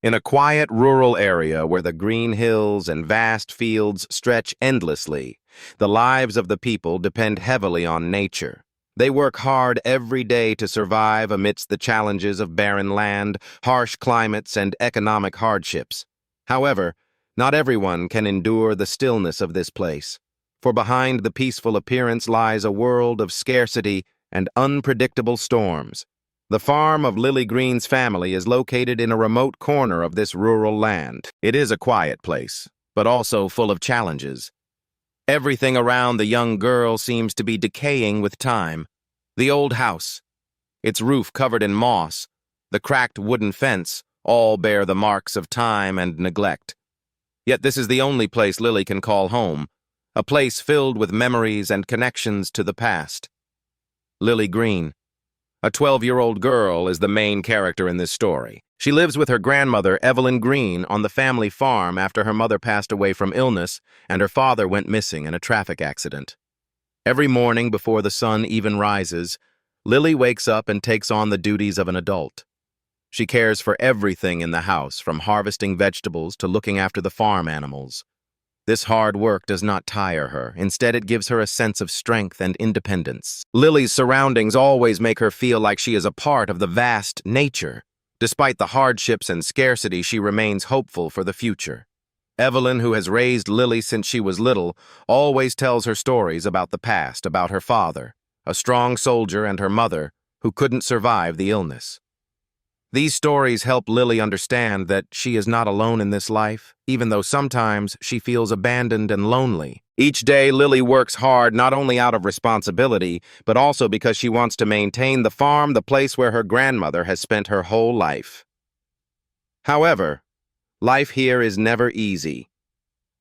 In a quiet rural area where the green hills and vast fields stretch endlessly, the lives of the people depend heavily on nature. They work hard every day to survive amidst the challenges of barren land, harsh climates, and economic hardships. However, not everyone can endure the stillness of this place, for behind the peaceful appearance lies a world of scarcity and unpredictable storms. The farm of Lily Green's family is located in a remote corner of this rural land. It is a quiet place, but also full of challenges. Everything around the young girl seems to be decaying with time. The old house, its roof covered in moss, the cracked wooden fence, all bear the marks of time and neglect. Yet this is the only place Lily can call home, a place filled with memories and connections to the past. Lily Green, a 12-year-old girl, is the main character in this story. She lives with her grandmother, Evelyn Green, on the family farm after her mother passed away from illness and her father went missing in a traffic accident. Every morning before the sun even rises, Lily wakes up and takes on the duties of an adult. She cares for everything in the house, from harvesting vegetables to looking after the farm animals. This hard work does not tire her. Instead, it gives her a sense of strength and independence. Lily's surroundings always make her feel like she is a part of the vast nature. Despite the hardships and scarcity, she remains hopeful for the future. Evelyn, who has raised Lily since she was little, always tells her stories about the past, about her father, a strong soldier, and her mother, who couldn't survive the illness. These stories help Lily understand that she is not alone in this life, even though sometimes she feels abandoned and lonely. Each day, Lily works hard not only out of responsibility, but also because she wants to maintain the farm, the place where her grandmother has spent her whole life. However, life here is never easy.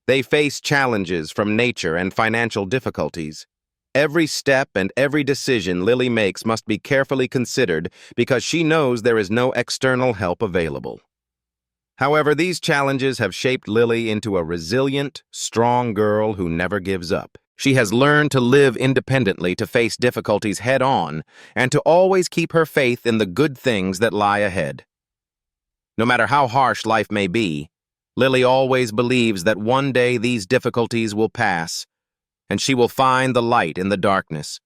They face challenges from nature and financial difficulties. Every step and every decision Lily makes must be carefully considered because she knows there is no external help available. However, these challenges have shaped Lily into a resilient, strong girl who never gives up. She has learned to live independently, to face difficulties head-on, and to always keep her faith in the good things that lie ahead. No matter how harsh life may be, Lily always believes that one day these difficulties will pass, and she will find the light in the darkness.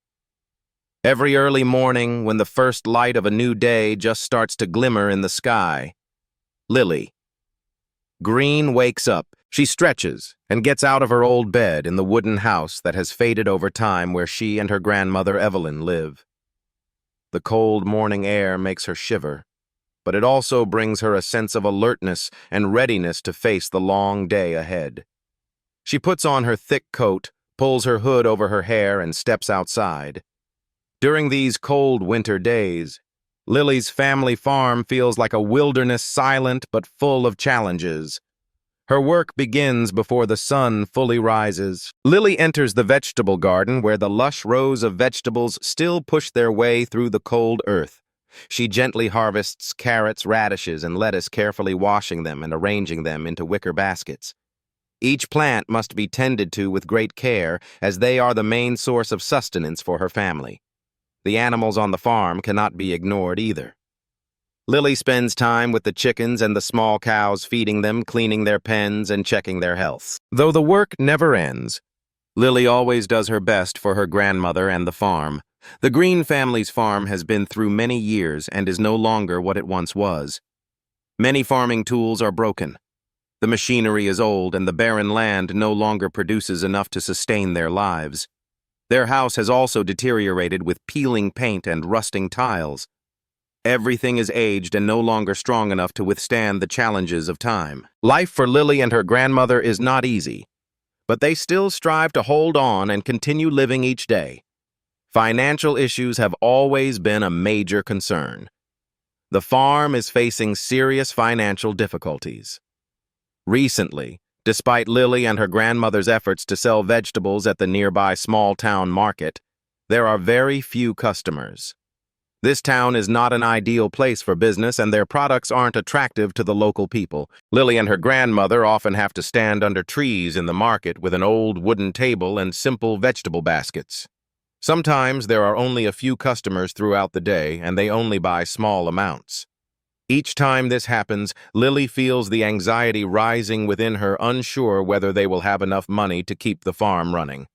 Every early morning, when the first light of a new day just starts to glimmer in the sky, Lily Green wakes up. She stretches and gets out of her old bed in the wooden house that has faded over time where she and her grandmother Evelyn live. The cold morning air makes her shiver, but it also brings her a sense of alertness and readiness to face the long day ahead. She puts on her thick coat, pulls her hood over her hair, and steps outside. During these cold winter days, Lily's family farm feels like a wilderness, silent but full of challenges. Her work begins before the sun fully rises. Lily enters the vegetable garden where the lush rows of vegetables still push their way through the cold earth. She gently harvests carrots, radishes, and lettuce, carefully washing them and arranging them into wicker baskets. Each plant must be tended to with great care, as they are the main source of sustenance for her family. The animals on the farm cannot be ignored either. Lily spends time with the chickens and the small cows, feeding them, cleaning their pens, and checking their health. Though the work never ends, Lily always does her best for her grandmother and the farm. The Green family's farm has been through many years and is no longer what it once was. Many farming tools are broken. The machinery is old, and the barren land no longer produces enough to sustain their lives. Their house has also deteriorated with peeling paint and rusting tiles. Everything is aged and no longer strong enough to withstand the challenges of time. Life for Lily and her grandmother is not easy, but they still strive to hold on and continue living each day. Financial issues have always been a major concern. The farm is facing serious financial difficulties. Recently, despite Lily and her grandmother's efforts to sell vegetables at the nearby small-town market, there are very few customers. This town is not an ideal place for business, and their products aren't attractive to the local people. Lily and her grandmother often have to stand under trees in the market with an old wooden table and simple vegetable baskets. Sometimes there are only a few customers throughout the day, and they only buy small amounts. Each time this happens, Lily feels the anxiety rising within her, unsure whether they will have enough money to keep the farm running.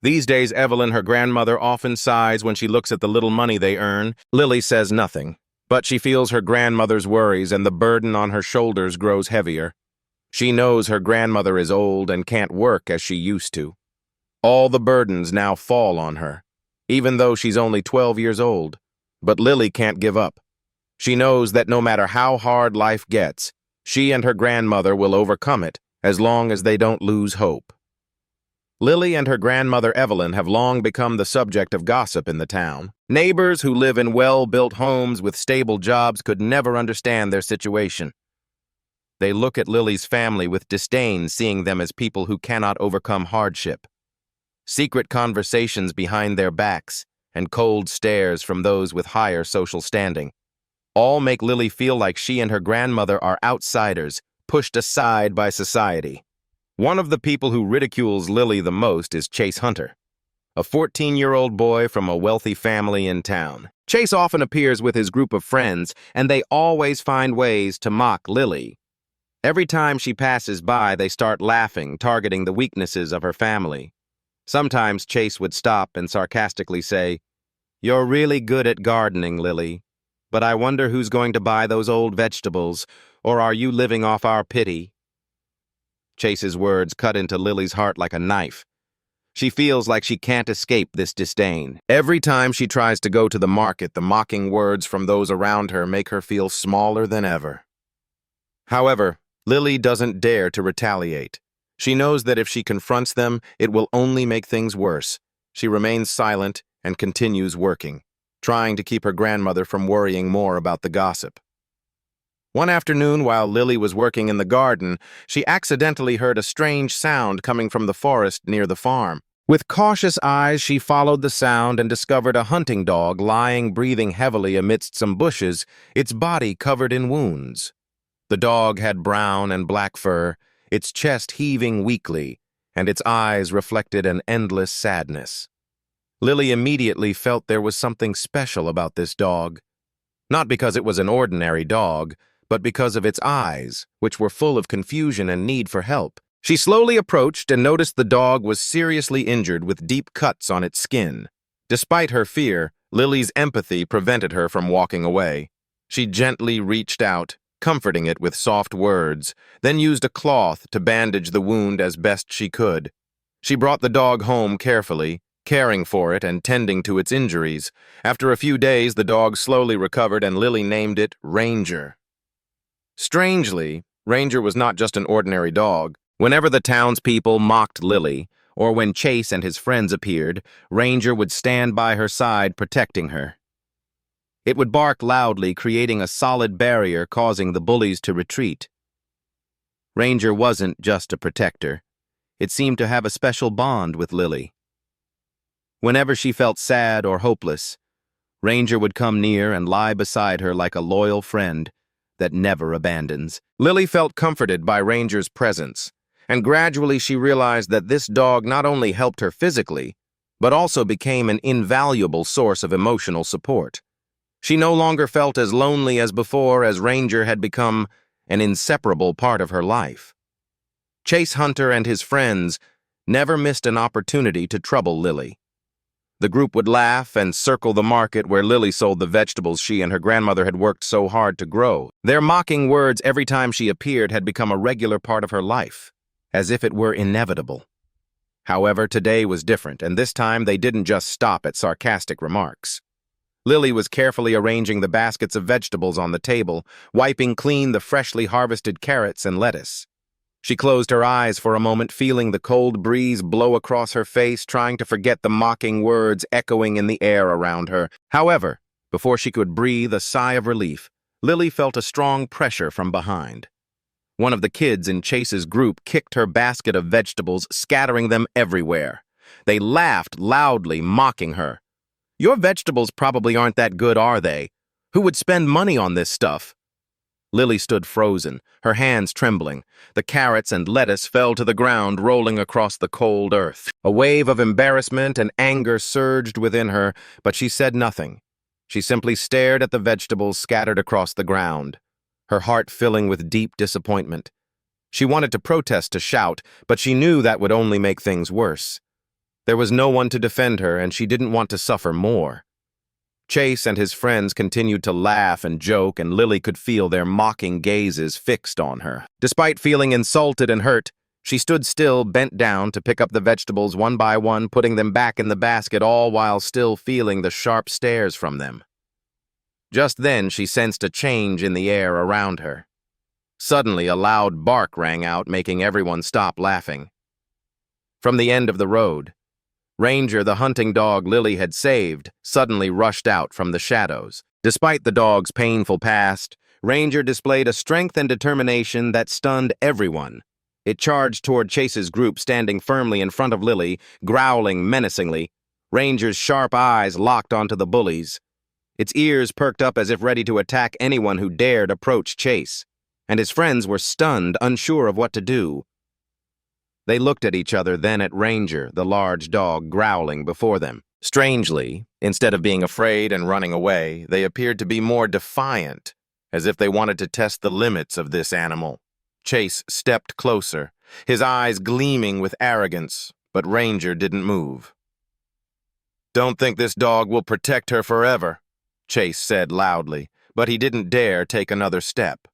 These days, Evelyn, her grandmother, often sighs when she looks at the little money they earn. Lily says nothing, but she feels her grandmother's worries, and the burden on her shoulders grows heavier. She knows her grandmother is old and can't work as she used to. All the burdens now fall on her, even though she's only 12 years old. But Lily can't give up. She knows that no matter how hard life gets, she and her grandmother will overcome it as long as they don't lose hope. Lily and her grandmother Evelyn have long become the subject of gossip in the town. Neighbors who live in well-built homes with stable jobs could never understand their situation. They look at Lily's family with disdain, seeing them as people who cannot overcome hardship. Secret conversations behind their backs and cold stares from those with higher social standing all make Lily feel like she and her grandmother are outsiders, pushed aside by society. One of the people who ridicules Lily the most is Chase Hunter, a 14-year-old boy from a wealthy family in town. Chase often appears with his group of friends, and they always find ways to mock Lily. Every time she passes by, they start laughing, targeting the weaknesses of her family. Sometimes Chase would stop and sarcastically say, "You're really good at gardening, Lily, but I wonder who's going to buy those old vegetables, or are you living off our pity?" Chase's words cut into Lily's heart like a knife. She feels like she can't escape this disdain. Every time she tries to go to the market, the mocking words from those around her make her feel smaller than ever. However, Lily doesn't dare to retaliate. She knows that if she confronts them, it will only make things worse. She remains silent and continues working, trying to keep her grandmother from worrying more about the gossip. One afternoon, while Lily was working in the garden, she accidentally heard a strange sound coming from the forest near the farm. With cautious eyes, she followed the sound and discovered a hunting dog lying, breathing heavily amidst some bushes, its body covered in wounds. The dog had brown and black fur, its chest heaving weakly, and its eyes reflected an endless sadness. Lily immediately felt there was something special about this dog. Not because it was an ordinary dog, but because of its eyes, which were full of confusion and need for help. She slowly approached and noticed the dog was seriously injured with deep cuts on its skin. Despite her fear, Lily's empathy prevented her from walking away. She gently reached out, comforting it with soft words, then used a cloth to bandage the wound as best she could. She brought the dog home carefully, caring for it and tending to its injuries. After a few days, the dog slowly recovered and Lily named it Ranger. Strangely, Ranger was not just an ordinary dog. Whenever the townspeople mocked Lily, or when Chase and his friends appeared, Ranger would stand by her side, protecting her. It would bark loudly, creating a solid barrier, causing the bullies to retreat. Ranger wasn't just a protector. It seemed to have a special bond with Lily. Whenever she felt sad or hopeless, Ranger would come near and lie beside her like a loyal friend that never abandons. Lily felt comforted by Ranger's presence, and gradually she realized that this dog not only helped her physically, but also became an invaluable source of emotional support. She no longer felt as lonely as before, as Ranger had become an inseparable part of her life. Chase Hunter and his friends never missed an opportunity to trouble Lily. The group would laugh and circle the market where Lily sold the vegetables she and her grandmother had worked so hard to grow. Their mocking words every time she appeared had become a regular part of her life, as if it were inevitable. However, today was different, and this time they didn't just stop at sarcastic remarks. Lily was carefully arranging the baskets of vegetables on the table, wiping clean the freshly harvested carrots and lettuce. She closed her eyes for a moment, feeling the cold breeze blow across her face, trying to forget the mocking words echoing in the air around her. However, before she could breathe a sigh of relief, Lily felt a strong pressure from behind. One of the kids in Chase's group kicked her basket of vegetables, scattering them everywhere. They laughed loudly, mocking her. "Your vegetables probably aren't that good, are they? Who would spend money on this stuff?" Lily stood frozen, her hands trembling. The carrots and lettuce fell to the ground, rolling across the cold earth. A wave of embarrassment and anger surged within her, but she said nothing. She simply stared at the vegetables scattered across the ground, her heart filling with deep disappointment. She wanted to protest, to shout, but she knew that would only make things worse. There was no one to defend her, and she didn't want to suffer more. Chase and his friends continued to laugh and joke, and Lily could feel their mocking gazes fixed on her. Despite feeling insulted and hurt, she stood still, bent down to pick up the vegetables one by one, putting them back in the basket, all while still feeling the sharp stares from them. Just then, she sensed a change in the air around her. Suddenly, a loud bark rang out, making everyone stop laughing. From the end of the road, Ranger, the hunting dog Lily had saved, suddenly rushed out from the shadows. Despite the dog's painful past, Ranger displayed a strength and determination that stunned everyone. It charged toward Chase's group, standing firmly in front of Lily, growling menacingly. Ranger's sharp eyes locked onto the bullies. Its ears perked up as if ready to attack anyone who dared approach Chase, and his friends were stunned, unsure of what to do. They looked at each other, then at Ranger, the large dog growling before them. Strangely, instead of being afraid and running away, they appeared to be more defiant, as if they wanted to test the limits of this animal. Chase stepped closer, his eyes gleaming with arrogance, but Ranger didn't move. "Don't think this dog will protect her forever," Chase said loudly, but he didn't dare take another step.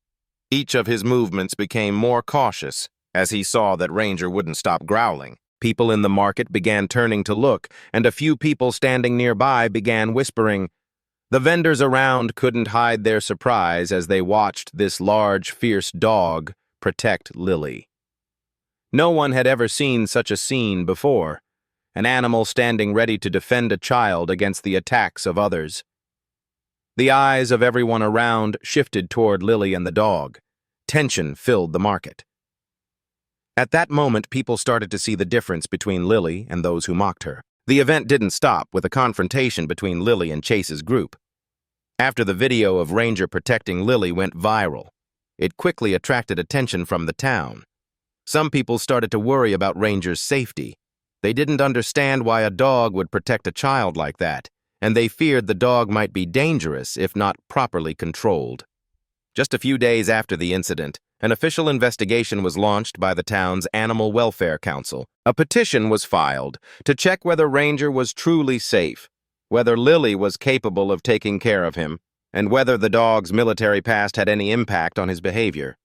Each of his movements became more cautious as he saw that Ranger wouldn't stop growling. People in the market began turning to look, and a few people standing nearby began whispering. The vendors around couldn't hide their surprise as they watched this large, fierce dog protect Lily. No one had ever seen such a scene before, an animal standing ready to defend a child against the attacks of others. The eyes of everyone around shifted toward Lily and the dog. Tension filled the market. At that moment, people started to see the difference between Lily and those who mocked her. The event didn't stop with a confrontation between Lily and Chase's group. After the video of Ranger protecting Lily went viral, it quickly attracted attention from the town. Some people started to worry about Ranger's safety. They didn't understand why a dog would protect a child like that, and they feared the dog might be dangerous if not properly controlled. Just a few days after the incident, an official investigation was launched by the town's Animal Welfare Council. A petition was filed to check whether Ranger was truly safe, whether Lily was capable of taking care of him, and whether the dog's military past had any impact on his behavior.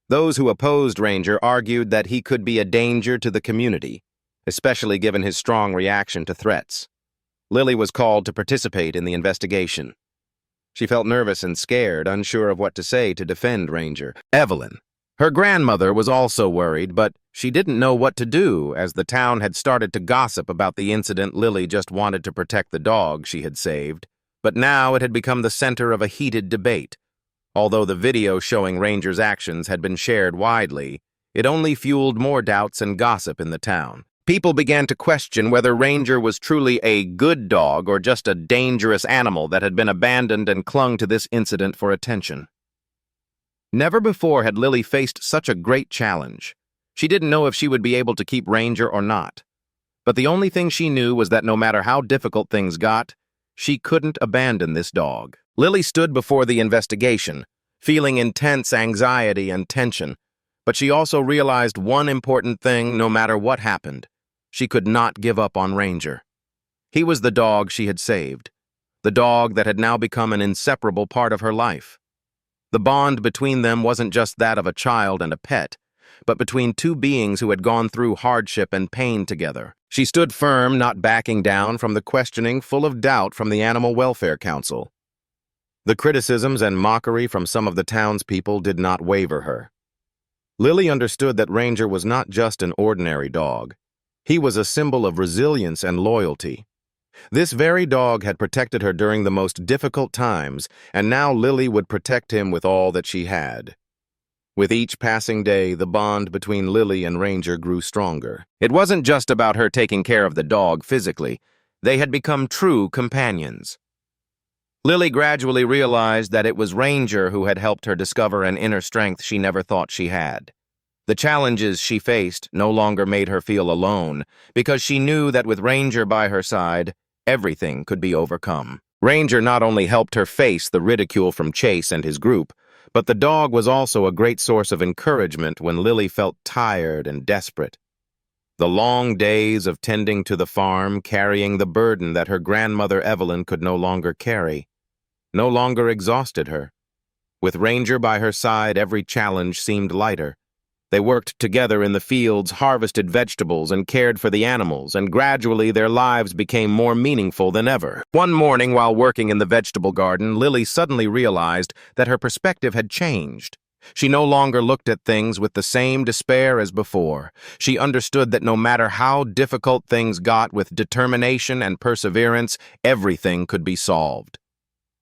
Those who opposed Ranger argued that he could be a danger to the community, especially given his strong reaction to threats. Lily was called to participate in the investigation. She felt nervous and scared, unsure of what to say to defend Ranger. Evelyn, her grandmother, was also worried, but she didn't know what to do as the town had started to gossip about the incident. Lily just wanted to protect the dog she had saved, but now it had become the center of a heated debate. Although the video showing Ranger's actions had been shared widely, it only fueled more doubts and gossip in the town. People began to question whether Ranger was truly a good dog or just a dangerous animal that had been abandoned and clung to this incident for attention. Never before had Lily faced such a great challenge. She didn't know if she would be able to keep Ranger or not. But the only thing she knew was that no matter how difficult things got, she couldn't abandon this dog. Lily stood before the investigation, feeling intense anxiety and tension, but she also realized one important thing: no matter what happened, she could not give up on Ranger. He was the dog she had saved, the dog that had now become an inseparable part of her life. The bond between them wasn't just that of a child and a pet, but between two beings who had gone through hardship and pain together. She stood firm, not backing down from the questioning full of doubt from the Animal Welfare Council. The criticisms and mockery from some of the townspeople did not waver her. Lily understood that Ranger was not just an ordinary dog. He was a symbol of resilience and loyalty. This very dog had protected her during the most difficult times, and now Lily would protect him with all that she had. With each passing day, the bond between Lily and Ranger grew stronger. It wasn't just about her taking care of the dog physically. They had become true companions. Lily gradually realized that it was Ranger who had helped her discover an inner strength she never thought she had. The challenges she faced no longer made her feel alone, because she knew that with Ranger by her side, everything could be overcome. Ranger not only helped her face the ridicule from Chase and his group, but the dog was also a great source of encouragement when Lily felt tired and desperate. The long days of tending to the farm, carrying the burden that her grandmother Evelyn could no longer carry, no longer exhausted her. With Ranger by her side, every challenge seemed lighter. They worked together in the fields, harvested vegetables, and cared for the animals, and gradually their lives became more meaningful than ever. One morning, while working in the vegetable garden, Lily suddenly realized that her perspective had changed. She no longer looked at things with the same despair as before. She understood that no matter how difficult things got, with determination and perseverance, everything could be solved.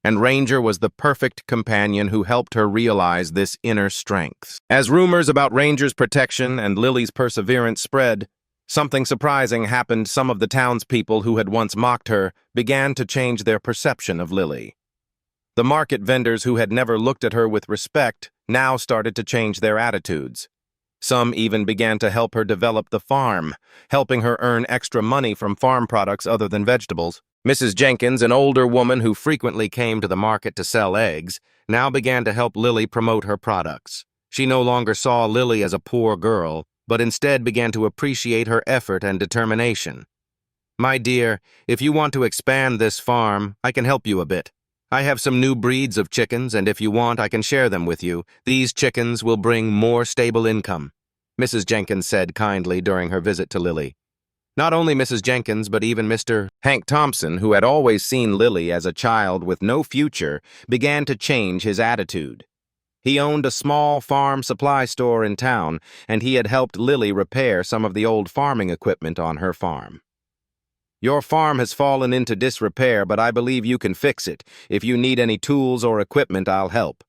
And Ranger was the perfect companion who helped her realize this inner strength. As rumors about Ranger's protection and Lily's perseverance spread, something surprising happened. Some of the townspeople who had once mocked her began to change their perception of Lily. The market vendors who had never looked at her with respect now started to change their attitudes. Some even began to help her develop the farm, helping her earn extra money from farm products other than vegetables. Mrs. Jenkins, an older woman who frequently came to the market to sell eggs, now began to help Lily promote her products. She no longer saw Lily as a poor girl, but instead began to appreciate her effort and determination. "My dear, if you want to expand this farm, I can help you a bit. I have some new breeds of chickens, and if you want, I can share them with you. These chickens will bring more stable income," Mrs. Jenkins said kindly during her visit to Lily. Not only Mrs. Jenkins, but even Mr. Hank Thompson, who had always seen Lily as a child with no future, began to change his attitude. He owned a small farm supply store in town, and he had helped Lily repair some of the old farming equipment on her farm. "Your farm has fallen into disrepair, but I believe you can fix it. If you need any tools or equipment, I'll help,"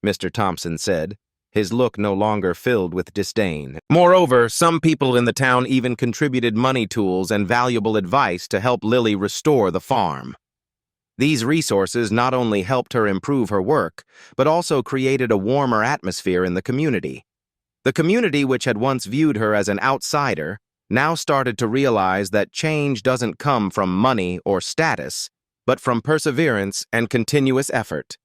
Mr. Thompson said, his look no longer filled with disdain. Moreover, some people in the town even contributed money, tools, and valuable advice to help Lily restore the farm. These resources not only helped her improve her work, but also created a warmer atmosphere in the community. The community, which had once viewed her as an outsider, now started to realize that change doesn't come from money or status, but from perseverance and continuous effort.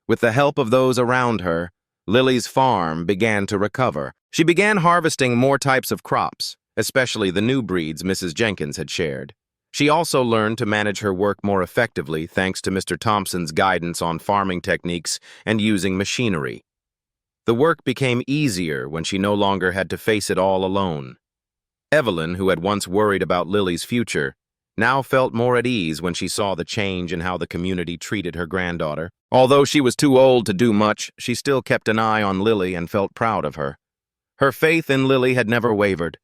With the help of those around her, Lily's farm began to recover. She began harvesting more types of crops, especially the new breeds Mrs. Jenkins had shared. She also learned to manage her work more effectively thanks to Mr. Thompson's guidance on farming techniques and using machinery. The work became easier when she no longer had to face it all alone. Evelyn, who had once worried about Lily's future, now felt more at ease when she saw the change in how the community treated her granddaughter. Although she was too old to do much, she still kept an eye on Lily and felt proud of her. Her faith in Lily had never wavered.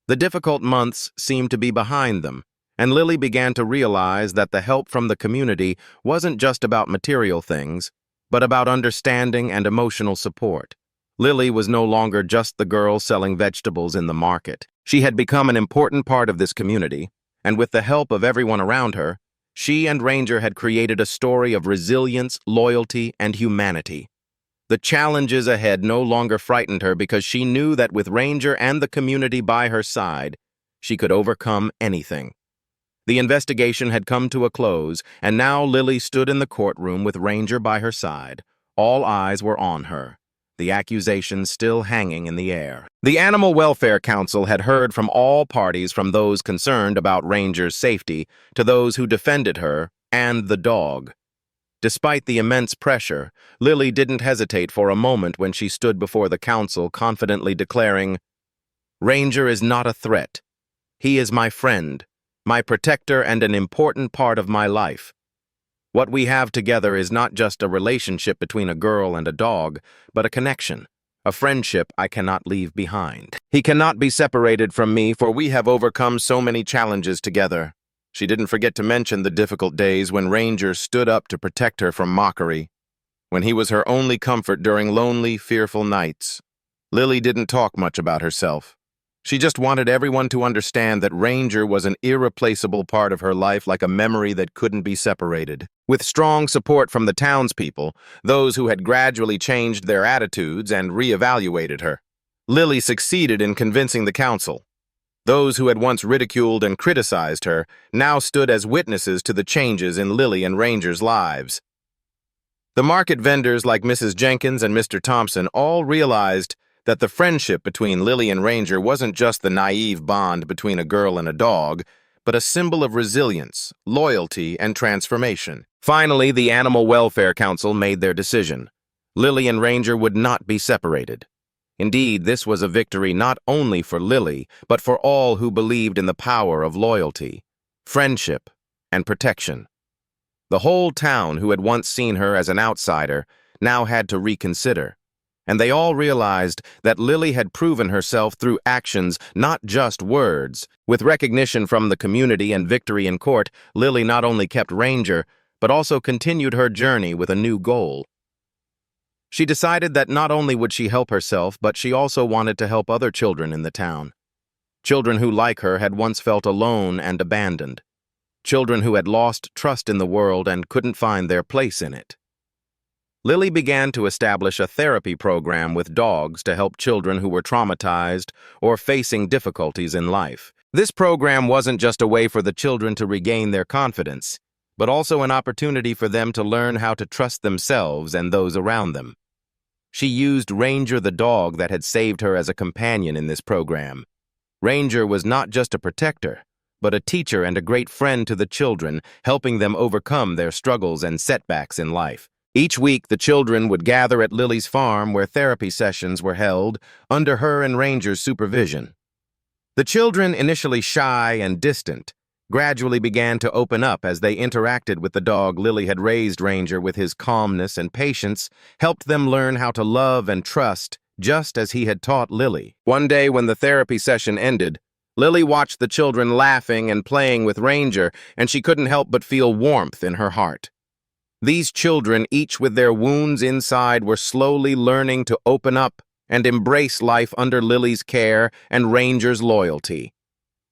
The difficult months seemed to be behind them, and Lily began to realize that the help from the community wasn't just about material things, but about understanding and emotional support. Lily was no longer just the girl selling vegetables in the market. She had become an important part of this community, and with the help of everyone around her, she and Ranger had created a story of resilience, loyalty, and humanity. The challenges ahead no longer frightened her because she knew that with Ranger and the community by her side, she could overcome anything. The investigation had come to a close, and now Lily stood in the courtroom with Ranger by her side. All eyes were on her, the accusations still hanging in the air. The Animal Welfare Council had heard from all parties, from those concerned about Ranger's safety to those who defended her and the dog. Despite the immense pressure, Lily didn't hesitate for a moment when she stood before the council, confidently declaring, "Ranger is not a threat. He is my friend, my protector, and an important part of my life. What we have together is not just a relationship between a girl and a dog, but a connection, a friendship I cannot leave behind. He cannot be separated from me, for we have overcome so many challenges together." She didn't forget to mention the difficult days when Ranger stood up to protect her from mockery, when he was her only comfort during lonely, fearful nights. Lily didn't talk much about herself. She just wanted everyone to understand that Ranger was an irreplaceable part of her life, like a memory that couldn't be separated. With strong support from the townspeople, those who had gradually changed their attitudes and reevaluated her, Lily succeeded in convincing the council. Those who had once ridiculed and criticized her now stood as witnesses to the changes in Lily and Ranger's lives. The market vendors like Mrs. Jenkins and Mr. Thompson all realized that the friendship between Lily and Ranger wasn't just the naive bond between a girl and a dog, but a symbol of resilience, loyalty, and transformation. Finally, the Animal Welfare Council made their decision. Lily and Ranger would not be separated. Indeed, this was a victory not only for Lily, but for all who believed in the power of loyalty, friendship, and protection. The whole town, who had once seen her as an outsider, now had to reconsider. And they all realized that Lily had proven herself through actions, not just words. With recognition from the community and victory in court, Lily not only kept Ranger, but also continued her journey with a new goal. She decided that not only would she help herself, but she also wanted to help other children in the town. Children who, like her, had once felt alone and abandoned. Children who had lost trust in the world and couldn't find their place in it. Lily began to establish a therapy program with dogs to help children who were traumatized or facing difficulties in life. This program wasn't just a way for the children to regain their confidence, but also an opportunity for them to learn how to trust themselves and those around them. She used Ranger, the dog that had saved her, as a companion in this program. Ranger was not just a protector, but a teacher and a great friend to the children, helping them overcome their struggles and setbacks in life. Each week, the children would gather at Lily's farm where therapy sessions were held under her and Ranger's supervision. The children, initially shy and distant, gradually began to open up as they interacted with the dog. Lily had raised Ranger with his calmness and patience, helped them learn how to love and trust, just as he had taught Lily. One day, when the therapy session ended, Lily watched the children laughing and playing with Ranger, and she couldn't help but feel warmth in her heart. These children, each with their wounds inside, were slowly learning to open up and embrace life under Lily's care and Ranger's loyalty.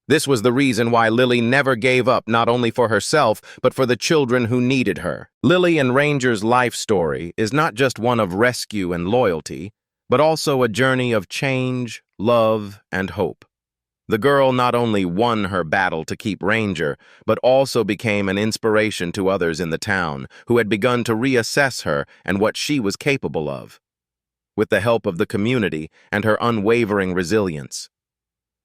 This was the reason why Lily never gave up, not only for herself, but for the children who needed her. Lily and Ranger's life story is not just one of rescue and loyalty, but also a journey of change, love, and hope. The girl not only won her battle to keep Ranger, but also became an inspiration to others in the town who had begun to reassess her and what she was capable of. With the help of the community and her unwavering resilience,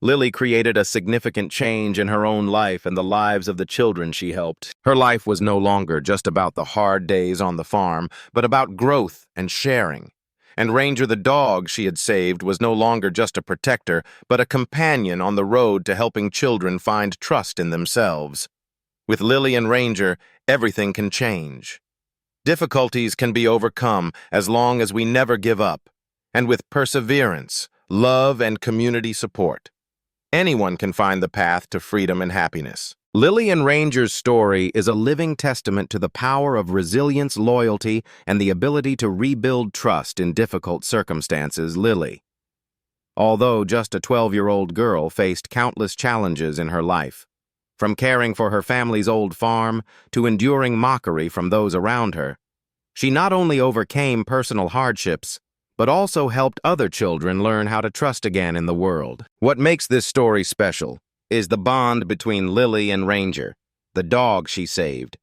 Lily created a significant change in her own life and the lives of the children she helped. Her life was no longer just about the hard days on the farm, but about growth and sharing. And Ranger, the dog she had saved, was no longer just a protector, but a companion on the road to helping children find trust in themselves. With Lily and Ranger, everything can change. Difficulties can be overcome as long as we never give up. And with perseverance, love, and community support, anyone can find the path to freedom and happiness. Lily and Ranger's story is a living testament to the power of resilience, loyalty, and the ability to rebuild trust in difficult circumstances. Lily, although just a 12-year-old girl, faced countless challenges in her life. From caring for her family's old farm to enduring mockery from those around her, she not only overcame personal hardships, but also helped other children learn how to trust again in the world. What makes this story special is the bond between Lily and Ranger, the dog she saved.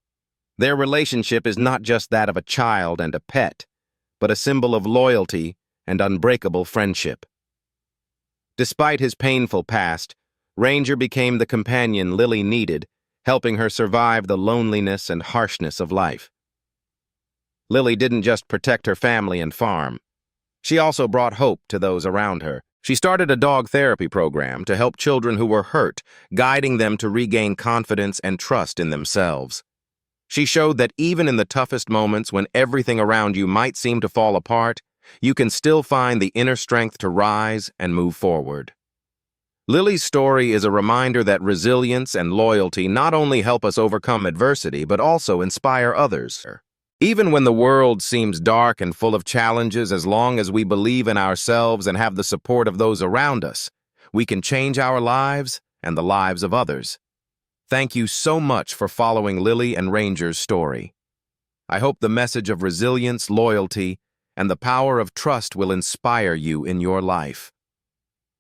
Their relationship is not just that of a child and a pet, but a symbol of loyalty and unbreakable friendship. Despite his painful past, Ranger became the companion Lily needed, helping her survive the loneliness and harshness of life. Lily didn't just protect her family and farm. She also brought hope to those around her. She started a dog therapy program to help children who were hurt, guiding them to regain confidence and trust in themselves. She showed that even in the toughest moments, when everything around you might seem to fall apart, you can still find the inner strength to rise and move forward. Lily's story is a reminder that resilience and loyalty not only help us overcome adversity, but also inspire others. Even when the world seems dark and full of challenges, as long as we believe in ourselves and have the support of those around us, we can change our lives and the lives of others. Thank you so much for following Lily and Ranger's story. I hope the message of resilience, loyalty, and the power of trust will inspire you in your life.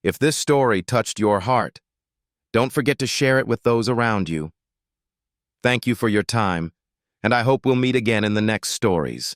If this story touched your heart, Don't forget to share it with those around you. Thank you for your time, and I hope we'll meet again in the next stories.